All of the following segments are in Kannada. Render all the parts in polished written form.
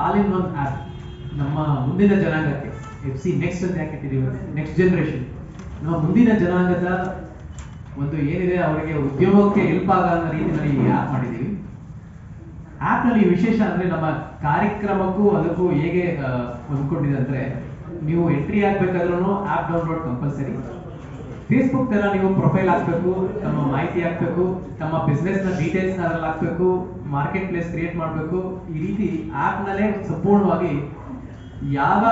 ಆಲ್ ಇನ್ ಒನ್ ಆ್ಯಪ್ ನಮ್ಮ ಮುಂದಿನ ಜನಾಂಗಕ್ಕೆ FC ನೆಕ್ಸ್ಟ್ ಅಂತ ಯಾಕೆ ಇಟ್ಟಿದ್ದೀವಿ, ನೆಕ್ಸ್ಟ್ ಜನರೇಷನ್ ನಮ್ಮ ಮುಂದಿನ ಜನಾಂಗದ ಒಂದು ಏನಿದೆ ಅವರಿಗೆ ಉದ್ಯೋಗಕ್ಕೆ ಹೆಲ್ಪ್ ಆಗೋ ರೀತಿಯಲ್ಲಿ ಈ ಆ್ಯಪ್ ಮಾಡಿದ್ದೀವಿ. ಆ್ಯಪ್ನಲ್ಲಿ ವಿಶೇಷ ಅಂದರೆ ನಮ್ಮ ಕಾರ್ಯಕ್ರಮಕ್ಕೂ ಅದಕ್ಕೂ ಹೇಗೆ ಹೊಂದ್ಕೊಂಡಿದೆ ಅಂದರೆ, ನೀವು ಎಂಟ್ರಿ ಆಗಬೇಕಾದ್ರೂ ಆ್ಯಪ್ ಡೌನ್ಲೋಡ್ ಕಂಪಲ್ಸರಿ. ಫೇಸ್ಬುಕ್ ಥರ ನೀವು ಪ್ರೊಫೈಲ್ ಹಾಕಬೇಕು, ತಮ್ಮ ಮಾಹಿತಿ ಹಾಕಬೇಕು, ತಮ್ಮ ಬಿಸ್ನೆಸ್ನ ಡೀಟೇಲ್ಸ್ನ ಅದರಲ್ಲಿ ಹಾಕಬೇಕು, ಮಾರ್ಕೆಟ್ ಪ್ಲೇಸ್ ಕ್ರಿಯೇಟ್ ಮಾಡಬೇಕು. ಈ ರೀತಿ ಆ್ಯಪ್ನಲ್ಲೇ ಸಂಪೂರ್ಣವಾಗಿ ಯಾವ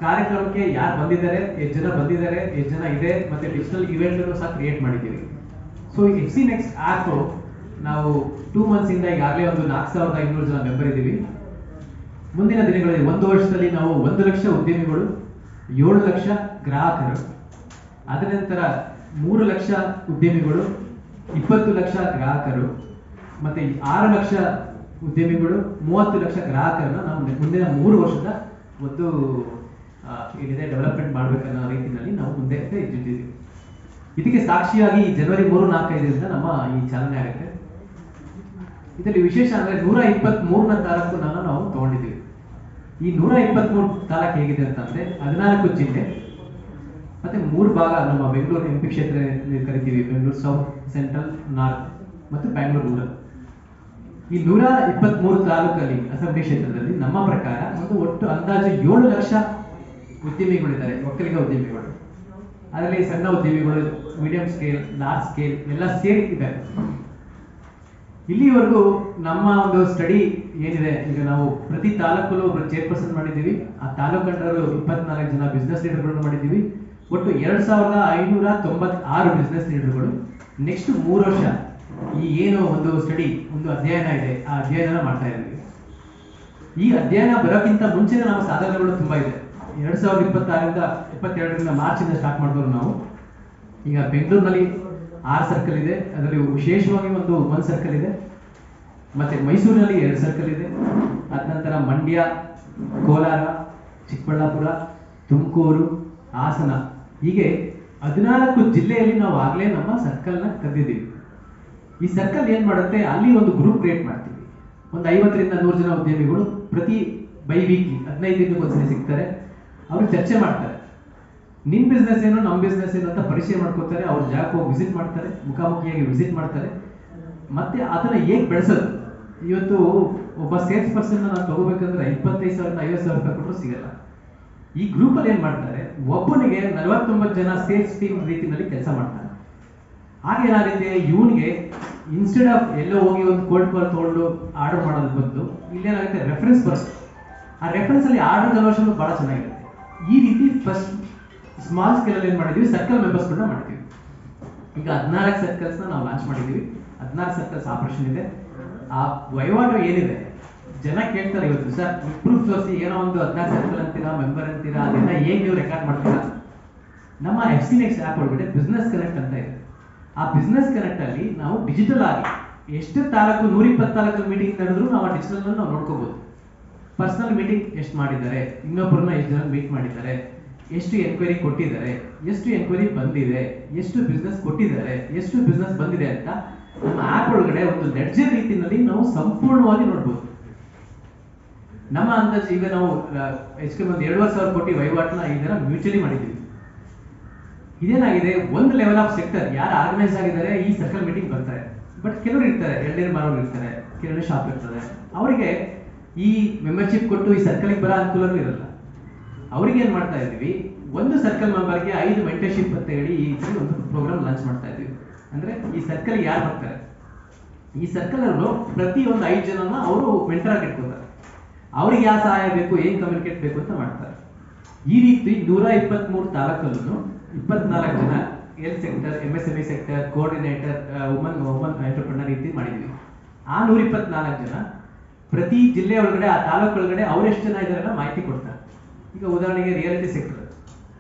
ಕಾರ್ಯಕ್ರಮಕ್ಕೆ ಯಾರು ಬಂದಿದ್ದಾರೆ, ಎಷ್ಟು ಜನ ಬಂದಿದ್ದಾರೆ, ಎಷ್ಟು ಜನ ಇದೆ, ಮತ್ತು ಡಿಜಿಟಲ್ ಇವೆಂಟನ್ನು ಸಹ ಕ್ರಿಯೇಟ್ ಮಾಡಿದ್ದೀವಿ. ಸೊ FC ನೆಕ್ಸ್ಟ್ ಆ್ಯಪ್ ನಾವು 2 ಮಂತ್ಸಿಂದ ಈಗಾಗಲೇ ಒಂದು 4500 ಜನ ಮೆಂಬರ್ ಇದ್ದೀವಿ. ಮುಂದಿನ ದಿನಗಳಲ್ಲಿ 1 ವರ್ಷದಲ್ಲಿ ನಾವು 1 ಲಕ್ಷ ಉದ್ಯಮಿಗಳು, 7 ಲಕ್ಷ ಗ್ರಾಹಕರು, ಅದರ ನಂತರ 3 ಲಕ್ಷ ಉದ್ಯಮಿಗಳು, 20 ಲಕ್ಷ ಗ್ರಾಹಕರು, ಮತ್ತೆ 6 ಲಕ್ಷ ಉದ್ಯಮಿಗಳು, 30 ಲಕ್ಷ ಗ್ರಾಹಕರನ್ನ ನಾವು ಮುಂದಿನ 3 ವರ್ಷದ ಒಂದು ಏನಿದೆ ಡೆವಲಪ್ಮೆಂಟ್ ಮಾಡಬೇಕನ್ನೋ ರೀತಿಯಲ್ಲಿ ನಾವು ಮುಂದೆ ಇಟ್ಟಿದ್ದೀವಿ. ಇದಕ್ಕೆ ಸಾಕ್ಷಿಯಾಗಿ ಜನವರಿ 3, 4, 5ರಿಂದ ನಮ್ಮ ಈ ಚಾಲನೆ ಆಗುತ್ತೆ. ಇದರಲ್ಲಿ ವಿಶೇಷ ಅಂದರೆ 123ನೇ ತಾರೀಕನ್ನು ನಾವು ತಗೊಂಡಿದ್ದೀವಿ. ಈ 123 ತಾಲೂಕು ಹೇಗಿದೆ ಅಂತಂದ್ರೆ 14 ಜಿಲ್ಲೆ ಮತ್ತೆ 3 ಭಾಗ ನಮ್ಮ ಬೆಂಗಳೂರು MP ಕ್ಷೇತ್ರ ಕರಿತೀವಿ, ಬೆಂಗಳೂರು ಸೌತ್, ಸೆಂಟ್ರಲ್, ನಾರ್ತ್ ಮತ್ತು ಬ್ಯಾಂಗ್ಳೂರು ರೂರಲ್. ಈ 123 ತಾಲೂಕಲ್ಲಿ ಅಸೆಂಬ್ಲಿ ಕ್ಷೇತ್ರದಲ್ಲಿ ನಮ್ಮ ಪ್ರಕಾರ ಒಂದು ಒಟ್ಟು ಅಂದಾಜು 7 ಲಕ್ಷ ಉದ್ಯಮಿಗಳಿದ್ದಾರೆ, ಒಕ್ಕಲಿಗ ಉದ್ಯಮಿಗಳು. ಅದರಲ್ಲಿ ಸಣ್ಣ ಉದ್ಯಮಿಗಳು, ಮೀಡಿಯಂ ಸ್ಕೇಲ್, ಲಾರ್ಜ್ ಸ್ಕೇಲ್ ಎಲ್ಲ ಸೇರಿ ಇದ್ದಾರೆ. ಇಲ್ಲಿವರೆಗೂ ನಮ್ಮ ಒಂದು ಸ್ಟಡಿ ಏನಿದೆ, ಈಗ ನಾವು ಪ್ರತಿ ತಾಲೂಕಲ್ಲೂ ಒಬ್ಬರು ಚೇರ್ಪರ್ಸನ್ ಮಾಡಿದ್ದೀವಿ. ಆ ತಾಲೂಕು ಅಂಡರು 24 ಜನ ಬಿಸ್ನೆಸ್ ಲೀಡರ್ಗಳನ್ನು ಮಾಡಿದ್ದೀವಿ. ಒಟ್ಟು 2596 ಬಿಸ್ನೆಸ್ ಲೀಡರ್ಗಳು ನೆಕ್ಸ್ಟ್ 3 ವರ್ಷ ಈ ಏನು ಒಂದು ಸ್ಟಡಿ, ಒಂದು ಅಧ್ಯಯನ ಇದೆ, ಆ ಅಧ್ಯಯನ ಮಾಡ್ತಾ ಇದ್ದೀವಿ. ಈ ಅಧ್ಯಯನ ಬರೋಕ್ಕಿಂತ ಮುಂಚೆನೇ ನಮ್ಮ ಸಾಧನೆಗಳು ತುಂಬಾ ಇದೆ. 2022ರಿಂದ ಮಾರ್ಚಿಂದ ಸ್ಟಾರ್ಟ್ ಮಾಡಿದವರು ನಾವು. ಈಗ ಬೆಂಗಳೂರಿನಲ್ಲಿ 6 ಸರ್ಕಲ್ ಇದೆ, ಅದರಲ್ಲಿ ವಿಶೇಷವಾಗಿ ಒಂದು ಸರ್ಕಲ್ ಇದೆ, ಮತ್ತೆ ಮೈಸೂರಿನಲ್ಲಿ 2 ಸರ್ಕಲ್ ಇದೆ. ಅದ ನಂತರ ಮಂಡ್ಯ, ಕೋಲಾರ, ಚಿಕ್ಕಬಳ್ಳಾಪುರ, ತುಮಕೂರು, ಹಾಸನ, ಹೀಗೆ 14 ಜಿಲ್ಲೆಯಲ್ಲಿ ನಾವು ಆಗಲೇ ನಮ್ಮ ಸರ್ಕಲ್ನ ಕದ್ದಿದ್ದೀವಿ. ಈ ಸರ್ಕಲ್ ಏನ್ ಮಾಡುತ್ತೆ, ಅಲ್ಲಿ ಒಂದು ಗ್ರೂಪ್ ಕ್ರಿಯೇಟ್ ಮಾಡ್ತೀವಿ. ಒಂದು 50ರಿಂದ 100 ಜನ ಉದ್ಯಮಿಗಳು ಪ್ರತಿ ವೀಕ್ಲಿ 15 ದಿನಕ್ಕೆ ಒಂದ್ಸರಿ ಸಿಗ್ತಾರೆ. ಅವರು ಚರ್ಚೆ ಮಾಡ್ತಾರೆ, ನಿಮ್ ಬಿಸ್ನೆಸ್ ಏನು, ನಮ್ಮ ಬಿಸ್ನೆಸ್ ಏನು ಅಂತ ಪರಿಚಯ ಮಾಡ್ಕೋತಾರೆ. ಅವ್ರ ಜಾಗಕ್ಕೆ ಹೋಗಿ ವಿಸಿಟ್ ಮಾಡ್ತಾರೆ, ಮುಖಾಮುಖಿಯಾಗಿ ವಿಸಿಟ್ ಮಾಡ್ತಾರೆ. ಮತ್ತೆ ಅದನ್ನ ಹೇಗೆ ಬೆಳೆಸೋದು. ಇವತ್ತು ಒಬ್ಬ ಸೇಲ್ಸ್ ಪರ್ಸನ್ ನಾವು ತಗೋಬೇಕಂದ್ರೆ 25,000 50,000 ರೂಪಾಯಿ ಕೊಟ್ಟರು ಸಿಗಲ್ಲ. ಈ ಗ್ರೂಪ್ ಅಲ್ಲಿ ಏನ್ ಮಾಡ್ತಾರೆ, ಒಬ್ಬನಿಗೆ 49 ಜನ ಸೇಲ್ಸ್ ಟೀಮ್ ರೀತಿಯಲ್ಲಿ ಕೆಲಸ ಮಾಡ್ತಾರೆ. ಹಾಗೇನಾಗುತ್ತೆ, ಇವನ್ಗೆ ಇನ್ಸ್ಟೆಡ್ ಆಫ್ ಎಲ್ಲೋ ಹೋಗಿ ಒಂದು ಕೋಲ್ಡ್ ಕಾಲ್ ತಗೊಂಡು ಆರ್ಡರ್ ಮಾಡೋದ್ರ ಬದಲು ಇಲ್ಲೇನಾಗುತ್ತೆ, ರೆಫರೆನ್ಸ್ ಬರುತ್ತೆ. ಆ ರೆಫರೆನ್ಸ್ ಅಲ್ಲಿ ಆರ್ಡರ್ ಕನ್ವರ್ಷನ್ ಬಹಳ ಚೆನ್ನಾಗಿರುತ್ತೆ. ಈ ರೀತಿ ಫಸ್ಟ್ ಸ್ಮಾಲ್ ಸ್ಕೇಲ್ ಅಲ್ಲಿ ಏನ್ ಮಾಡಿದೀವಿ, ಸರ್ಕಲ್ ಮೆಂಬರ್ಸ್ ಕೂಡ ಮಾಡ್ತೀವಿ. ಈಗ 14 ಸರ್ಕಲ್ಸ್ ನಾವು ಲಾಂಚ್ ಮಾಡಿದೀವಿ. 14 ಸರ್ಕಲ್ಸ್ ಆಪರೇಷನ್ ಇದೆ. ಆ ವಹಿವಾಟು ಏನಿದೆ, ಜನ ಕೇಳ್ತಾರೆ ಇವತ್ತು, ಸರ್ ಪ್ರೂಫ್ ತೋರಿಸಿ, ಏನೋ ಒಂದು 14 ಸರ್ಕಲ್ ಅಂತೀರಾ, ಮೆಂಬರ್ ಅಂತೀರಾ, ಅದನ್ನ ಹೇಗೆ ನೀವು ರೆಕಾರ್ಡ್ ಮಾಡ್ತೀರಾ. ನಮ್ಮ FC ನೆಕ್ಸ್ಟ್ ಆ್ಯಪ್ ಒಳಗಡೆ ಬಿಸ್ನೆಸ್ ಕನೆಕ್ಟ್ ಅಂತ ಇದೆ. ಆ ಬಿಸ್ನೆಸ್ ಕನೆಕ್ಟ್ ಅಲ್ಲಿ ನಾವು ಡಿಜಿಟಲ್ ಆಗಿ ಎಷ್ಟು ತಾಲೂಕು 124 ಮೀಟಿಂಗ್ ನಡೆದ್ರು ನಾವು ಆ ಡಿಜಿಟಲ್ ನಾವು ನೋಡ್ಕೋಬಹುದು. ಪರ್ಸನಲ್ ಮೀಟಿಂಗ್ ಎಷ್ಟು ಮಾಡಿದ್ದಾರೆ, ಇನ್ನೊಬ್ಬರನ್ನ ಎಷ್ಟು ಜನ ಮೀಟ್ ಮಾಡಿದ್ದಾರೆ, ಎಷ್ಟು ಎನ್ಕ್ವೈರಿ ಕೊಟ್ಟಿದ್ದಾರೆ, ಎಷ್ಟು ಎನ್ಕ್ವೈರಿ ಬಂದಿದೆ, ಎಷ್ಟು ಬಿಸ್ನೆಸ್ ಕೊಟ್ಟಿದ್ದಾರೆ, ಎಷ್ಟು ಬಿಸ್ನೆಸ್ ಬಂದಿದೆ ಅಂತ ನಮ್ಮ ಆ್ಯಪ್ ಒಳಗಡೆ ಒಂದು ಲೆಡ್ಜರ್ ರೀತಿಯಲ್ಲಿ ನಾವು ಸಂಪೂರ್ಣವಾಗಿ ನೋಡ್ಬೋದು. ನಮ್ಮ ಅಂದಾಜು ಈಗ ನಾವು ಹೆಚ್ಚು ಕಮ್ಮಿ 2,500 ಕೋಟಿ ವಹಿವಾಟನ್ನ ಇದರ ಮ್ಯೂಚುವಲಿ ಮಾಡಿದ್ದೀವಿ. ಇದೇನಾಗಿದೆ, ಒಂದು ಲೆವೆಲ್ ಆಫ್ ಸೆಕ್ಟರ್ ಯಾರು ಆರ್ಗನೈಸ್ ಆಗಿದ್ದಾರೆ ಈ ಸರ್ಕಲ್ ಮೀಟಿಂಗ್ ಬರ್ತಾರೆ. ಬಟ್ ಕೆಲವರು ಇರ್ತಾರೆ, ಎಳ್ನೀರು ಮಾರೋರು ಇರ್ತಾರೆ, ಕೆಲವರು ಶಾಪ್ ಇರ್ತದೆ, ಅವರಿಗೆ ಈ ಮೆಂಬರ್ಶಿಪ್ ಕೊಟ್ಟು ಈ ಸರ್ಕಲ್ಗೆ ಬರೋ ಅನುಕೂಲನೂ ಇರಲ್ಲ. ಅವ್ರಿಗೆ ಏನ್ ಮಾಡ್ತಾ ಇದೀವಿ, ಒಂದು ಸರ್ಕಲ್ ಮೆಂಬರ್ಗೆ 5 ಮೆಂಟರ್ಶಿಪ್ ಅಂತ ಹೇಳಿ ಈ ಒಂದು ಪ್ರೋಗ್ರಾಮ್ ಲಾಂಚ್ ಮಾಡ್ತಾ ಇದೀವಿ. ಅಂದ್ರೆ ಈ ಸರ್ಕಲ್ ಯಾರು ಬರ್ತಾರೆ, ಈ ಸರ್ಕಲ್ ಅವರು ಪ್ರತಿ ಒಂದು 5 ಜನನ ಅವರು ಮೆಂಟರ್ ಆಗಿ ಇಟ್ಕೋತಾರೆ. ಅವ್ರಿಗೆ ಯಾವ ಸಹಾಯ ಬೇಕು, ಏನ್ ಕಮ್ಯುನಿಕೇಟ್ ಬೇಕು ಅಂತ ಮಾಡ್ತಾರೆ. ಈ ರೀತಿ 123 ತಾಲೂಕಲ್ಲೂ 24 ಜನ health sector, MSME sector, coordinator, woman entrepreneur ರೀತಿ ಮಾಡಿದ್ವಿ. ಆ 124 ಜನ ಪ್ರತಿ ಜಿಲ್ಲೆ ಒಳಗಡೆ, ಆ ತಾಲೂಕು ಒಳಗಡೆ ಅವ್ರು ಎಷ್ಟು ಜನ ಇದಾರೆ ಮಾಹಿತಿ ಕೊಡ್ತಾರೆ. ಈಗ ಉದಾಹರಣೆಗೆ ರಿಯಾಲಿಟಿ ಸೆಕ್ಟರ್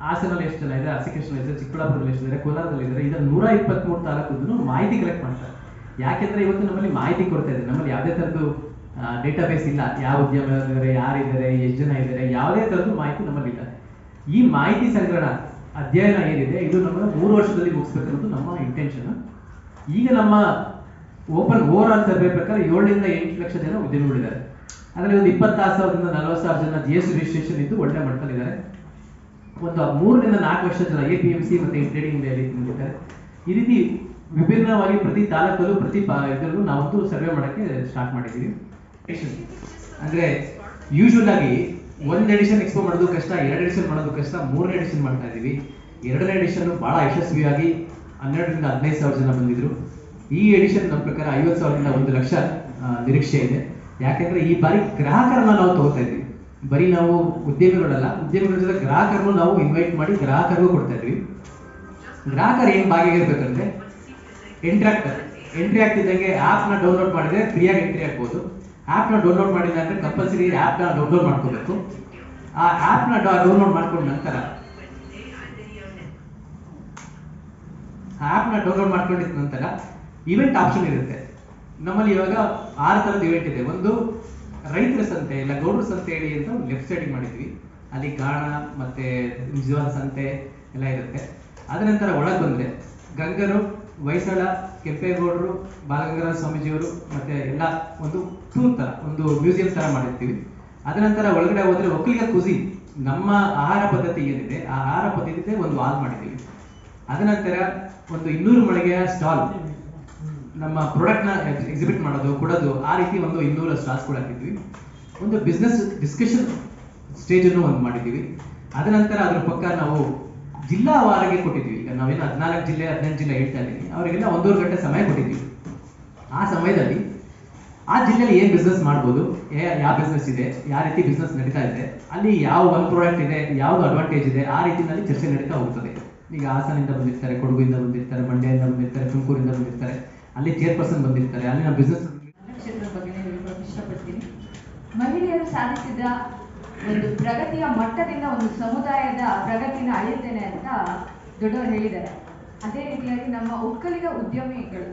ಹಾಸನಲ್ಲಿ ಎಷ್ಟು ಜನ ಇದೆ, ಅರಸೀಕೆರೆಯಲ್ಲಿ ಎಷ್ಟು, ಚಿಕ್ಕಬಳ್ಳಾಪುರದಲ್ಲಿ ಎಷ್ಟಿದ್ದಾರೆ, ಕೋಲಾರದಲ್ಲಿ ಇದ್ದಾರೆ, ಇದನ್ನು 123 ತಾಲೂಕನ್ನು ಮಾಹಿತಿ ಕಲೆಕ್ಟ್ ಮಾಡ್ತಾರೆ. ಯಾಕೆಂದ್ರೆ ಇವತ್ತು ನಮ್ಮಲ್ಲಿ ಮಾಹಿತಿ ಕೊಡ್ತಾ ಇದೆ, ನಮ್ಮಲ್ಲಿ ಯಾವುದೇ ತರದ್ದು ಡೇಟಾಬೇಸ್ ಇಲ್ಲ. ಯಾವ ಉದ್ಯಮ ಇದ್ದಾರೆ, ಯಾರಿದ್ದಾರೆ, ಎಷ್ಟು ಜನ ಇದ್ದಾರೆ, ಯಾವುದೇ ತರದ್ದು ಮಾಹಿತಿ ನಮ್ಮಲ್ಲಿ ಇಲ್ಲ. ಈ ಮಾಹಿತಿ ಸಂಗ್ರಹಣ ಅಧ್ಯಯನ ಏನಿದೆ ಇದು ನಮ್ಮ 3 ವರ್ಷದಲ್ಲಿ ಮುಗಿಸ್ಬೇಕನ್ನೋದು ನಮ್ಮ ಇಂಟೆನ್ಷನ್. ಈಗ ನಮ್ಮ ಓವರ್ ಆಲ್ ಸರ್ವೆ ಪ್ರಕಾರ 7 ರಿಂದ 8 ಲಕ್ಷ ಜನ ಉದ್ಯಮಿಗಳಿದ್ದಾರೆ. ಅದರಲ್ಲಿ ಒಂದು 26,000ದಿಂದ 40,000 ಜನ GST ರಿಜಿಸ್ಟ್ರೇಷನ್ ಇದ್ದು ಒಳ್ಳೆ ಮಟ್ಟದಲ್ಲಿದ್ದಾರೆ. ಒಂದು 3ರಿಂದ 4 ವರ್ಷ ಜನ APMC ಮತ್ತೆ ಟ್ರೇಡಿಂಗ್ ಇದ್ದಾರೆ. ಈ ರೀತಿ ವಿಭಿನ್ನವಾಗಿ ಪ್ರತಿ ತಾಲೂಕಲ್ಲೂ ಪ್ರತಿ ಇದರಲ್ಲೂ ನಾವೊಂದು ಸರ್ವೆ ಮಾಡೋಕ್ಕೆ ಸ್ಟಾರ್ಟ್ ಮಾಡಿದ್ದೀವಿ. ಅಂದ್ರೆ ಯೂಶುವಲ್ ಆಗಿ 1 ಎಡಿಷನ್ ಎಕ್ಸ್ಪೋ ಮಾಡೋದು ಕಷ್ಟ, 2 ಎಡಿಷನ್ ಮಾಡೋದು ಕಷ್ಟ, 3ನೇ ಎಡಿಷನ್ ಮಾಡ್ತಾ ಇದೀವಿ. 2ನೇ ಎಡಿಷನ್ ಬಹಳ ಯಶಸ್ವಿಯಾಗಿ 12ರಿಂದ 15,000 ಜನ ಬಂದಿದ್ರು. ಈ ಎಡಿಷನ್ ನಮ್ಮ ಪ್ರಕಾರ 50,000ರಿಂದ 1 ಲಕ್ಷ ನಿರೀಕ್ಷೆ ಇದೆ. ಯಾಕೆಂದ್ರೆ ಈ ಬಾರಿ ಗ್ರಾಹಕರನ್ನ ನಾವು ತಗೋತಾ ಇದ್ವಿ, ಬರೀ ನಾವು ಉದ್ಯಮಿಗಳಲ್ಲ, ಉದ್ಯಮಿಗಳ ಜೊತೆ ಗ್ರಾಹಕರನ್ನು ನಾವು ಇನ್ವೈಟ್ ಮಾಡಿ ಗ್ರಾಹಕರಿಗೂ ಕೊಡ್ತಾ ಇದ್ವಿ. ಗ್ರಾಹಕರು ಏನ್ ಭಾಗಿಯಾಗಿರ್ಬೇಕಂದ್ರೆ ಎಂಟ್ರಿ ಆಗ್ತಿದ್ದಂಗೆ ಆಪ್ ನ ಡೌನ್ಲೋಡ್ ಮಾಡಿದ್ರೆ ಫ್ರೀಯಾಗಿ ಎಂಟ್ರಿ ಆಗ್ಬೋದು. ಆಪ್ ನ ಡೌನ್ಲೋಡ್ ಮಾಡಿಲ್ಲ ಅಂದ್ರೆ ಕಂಪಲ್ಸರಿ ಆಪ್ ನ ಡೌನ್ಲೋಡ್ ಮಾಡ್ಕೋಬೇಕು. ಆ ಆಪ್ ನ ಡೌನ್ಲೋಡ್ ಮಾಡ್ಕೊಂಡ ನಂತರ ಮಾಡ್ಕೊಂಡಿದ ನಂತರ ಇವೆಂಟ್ ಆಪ್ಷನ್ ಇರುತ್ತೆ. ನಮ್ಮಲ್ಲಿ ಇವಾಗ 6 ತರದ ಇವೆಂಟ್ ಇದೆ. ಒಂದು ರೈತರ ಸಂತೆ ಇಲ್ಲ ಗೌಡ್ರ ಸಂತೆ ಹೇಳಿ ಅಂತ ಒಂದು ಲೆಫ್ಟ್ ಸೈಡ್ ಮಾಡಿದ್ವಿ. ಅಲ್ಲಿ ಗಾಣ ಮತ್ತೆ ನಿಜವಾದ ಸಂತೆ ಎಲ್ಲ ಇರುತ್ತೆ. ಅದ ನಂತರ ಒಳಗೆ ಬಂದ್ರೆ ಗಂಗರು, ಹೊಯ್ಸಳ, ಕೆಂಪೇಗೌಡರು, ಬಾಲಗಂಗಾಧರ ಸ್ವಾಮೀಜಿಯವರು ಮತ್ತೆ ಎಲ್ಲ ಒಂದು ಟೂರ್ ತರ, ಒಂದು ಮ್ಯೂಸಿಯಂ ತರ ಮಾಡಿರ್ತೀವಿ. ಅದ ನಂತರ ಒಳಗಡೆ ಹೋದ್ರೆ ಒಕ್ಕಲಿಗ ಕುಸಿ, ನಮ್ಮ ಆಹಾರ ಪದ್ಧತಿ ಏನಿದೆ ಆ ಆಹಾರ ಪದ್ಧತಿ ಒಂದು ವಾಲ್ ಮಾಡಿದ್ದೀವಿ. ಅದ ನಂತರ ಒಂದು 200 ಮಳಿಗೆಯ ಸ್ಟಾಲ್, ನಮ್ಮ ಪ್ರಾಡಕ್ಟ್ ನ ಎಕ್ಸಿಬಿಟ್ ಮಾಡೋದು ಕೊಡೋದು, ಆ ರೀತಿ ಒಂದು 200 ಸ್ಟಾಲ್ಸ್ ಕೂಡ ಹಾಕಿದ್ವಿ. ಒಂದು ಬಿಸ್ನೆಸ್ ಡಿಸ್ಕಷನ್ ಸ್ಟೇಜ್ ಅನ್ನು ಒಂದು ಮಾಡಿದ್ದೀವಿ. ಅದ ನಂತರ ಅದ್ರ ಪಕ್ಕ ನಾವು ಜಿಲ್ಲಾ ವಾರಿಗೆ ಕೊಟ್ಟಿದ್ವಿ. ಈಗ ನಾವೇನು 14 ಜಿಲ್ಲೆ 18 ಜಿಲ್ಲೆ ಹೇಳ್ತಾ ಇದ್ದೀವಿ, ಅವರಿಗೆಲ್ಲ 1.5 ಗಂಟೆ ಸಮಯ ಕೊಟ್ಟಿದ್ವಿ. ಆ ಸಮಯದಲ್ಲಿ ಆ ಜಿಲ್ಲೆಯಲ್ಲಿ ಏನ್ ಬಿಸ್ನೆಸ್ ಮಾಡ್ಬೋದು, ಯಾವ ಬಿಸ್ನೆಸ್ ಇದೆ, ಯಾವ ರೀತಿ ಬಿಸ್ನೆಸ್ ನಡೀತಾ ಇದೆ, ಅಲ್ಲಿ ಯಾವ ಒಂದು ಪ್ರಾಡಕ್ಟ್ ಇದೆ, ಯಾವ್ದು ಅಡ್ವಾಂಟೇಜ್ ಇದೆ, ಆ ರೀತಿಯಲ್ಲಿ ಚರ್ಚೆ ನಡೀತಾ ಹೋಗ್ತದೆ. ಈಗ ಹಾಸನಿಂದ ಬಂದಿರ್ತಾರೆ, ಕೊಡಗುಯಿಂದ ಬಂದಿರ್ತಾರೆ, ಮಂಡ್ಯದಿಂದ ಬಂದಿರ್ತಾರೆ, ತುಮಕೂರಿಂದ ಬಂದಿರ್ತಾರೆ, ಅಲ್ಲಿ ಚೇರ್ಪರ್ಸನ್ ಬಂದಿರ್ತಾರೆ, ಅಲ್ಲಿನ ಬಿಸ್ನೆಸ್ ಕ್ಷೇತ್ರದ ಬಗ್ಗೆ ಹೇಳೋಕೆ ಇಷ್ಟಪಡ್ತೀನಿ. ಮಹಿಳೆಯರು ಸಾಧಿಸಿದ ಒಂದು ಪ್ರಗತಿಯ ಮಟ್ಟದಿಂದ ಒಂದು ಸಮುದಾಯದ ಪ್ರಗತಿನ ಅಳೆಯುತ್ತೇನೆ ಅಂತ ದೊಡ್ಡವರು ಹೇಳಿದ್ದಾರೆ. ಅದೇ ರೀತಿಯಾಗಿ ನಮ್ಮ ಒಕ್ಕಲಿಗ ಉದ್ಯಮಿಗಳು,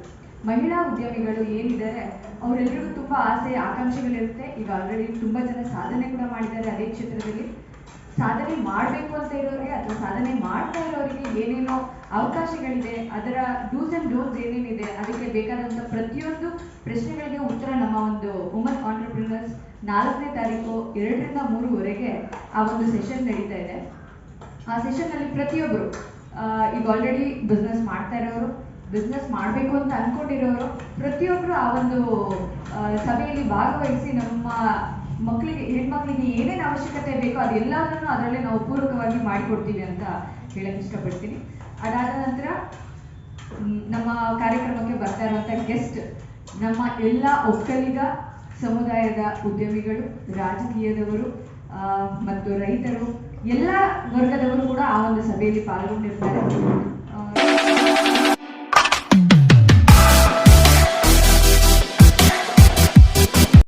ಮಹಿಳಾ ಉದ್ಯಮಿಗಳು ಏನಿದ್ದಾರೆ ಅವರೆಲ್ಲರಿಗೂ ತುಂಬ ಆಸೆ ಆಕಾಂಕ್ಷೆಗಳಿರುತ್ತೆ. ಈಗ ಆಲ್ರೆಡಿ ತುಂಬ ಜನ ಸಾಧನೆ ಕೂಡ ಮಾಡಿದ್ದಾರೆ. ಅದೇ ಕ್ಷೇತ್ರದಲ್ಲಿ ಸಾಧನೆ ಮಾಡಬೇಕು ಅಂತ ಇರೋರಿಗೆ ಅಥವಾ ಸಾಧನೆ ಮಾಡ್ತಾ ಇರೋರಿಗೆ ಏನೇನೋ ಅವಕಾಶಗಳಿದೆ, ಅದರ ಡೂಸ್ ಆ್ಯಂಡ್ ಡೋನ್ಸ್ ಏನೇನಿದೆ, ಅದಕ್ಕೆ ಬೇಕಾದಂಥ ಪ್ರತಿಯೊಂದು ಪ್ರಶ್ನೆಗಳಿಗೆ ಉತ್ತರ ನಮ್ಮ ಒಂದು ವುಮನ್ ಆಂಟ್ರಪ್ರಿನರ್ಸ್ 4ನೇ ತಾರೀಕು 2ರಿಂದ 3ವರೆಗೆ ಆ ಒಂದು ಸೆಷನ್ ನಡೀತಾ ಇದೆ. ಆ ಸೆಷನ್ನಲ್ಲಿ ಪ್ರತಿಯೊಬ್ಬರು ಈಗ ಆಲ್ರೆಡಿ ಬಿಸ್ನೆಸ್ ಮಾಡ್ತಾ ಇರೋರು, ಬಿಸ್ನೆಸ್ ಮಾಡಬೇಕು ಅಂತ ಅಂದ್ಕೊಂಡಿರೋರು ಪ್ರತಿಯೊಬ್ಬರು ಆ ಒಂದು ಸಭೆಯಲ್ಲಿ ಭಾಗವಹಿಸಿ ನಮ್ಮ ಮಕ್ಕಳಿಗೆ, ಹೆಣ್ಮಕ್ಳಿಗೆ ಏನೇನು ಅವಶ್ಯಕತೆ ಬೇಕೋ ಅದೆಲ್ಲದನ್ನು ಅದರಲ್ಲೇ ನಾವು ಪೂರಕವಾಗಿ ಮಾಡಿಕೊಡ್ತೀವಿ ಅಂತ ಹೇಳಕ್ಕೆ ಇಷ್ಟಪಡ್ತೀನಿ. ಅದಾದ ನಂತರ ನಮ್ಮ ಕಾರ್ಯಕ್ರಮಕ್ಕೆ ಬರ್ತಾ ಇರುವಂಥ ಗೆಸ್ಟ್ ನಮ್ಮ ಎಲ್ಲ ಒಕ್ಕಲಿಗ ಸಮುದಾಯದ ಉದ್ಯಮಿಗಳು, ರಾಜಕೀಯದವರು ಮತ್ತು ರೈತರು, ಎಲ್ಲ ವರ್ಗದವರು ಕೂಡ ಆ ಒಂದು ಸಭೆಯಲ್ಲಿ ಪಾಲ್ಗೊಂಡಿರ್ತಾರೆ.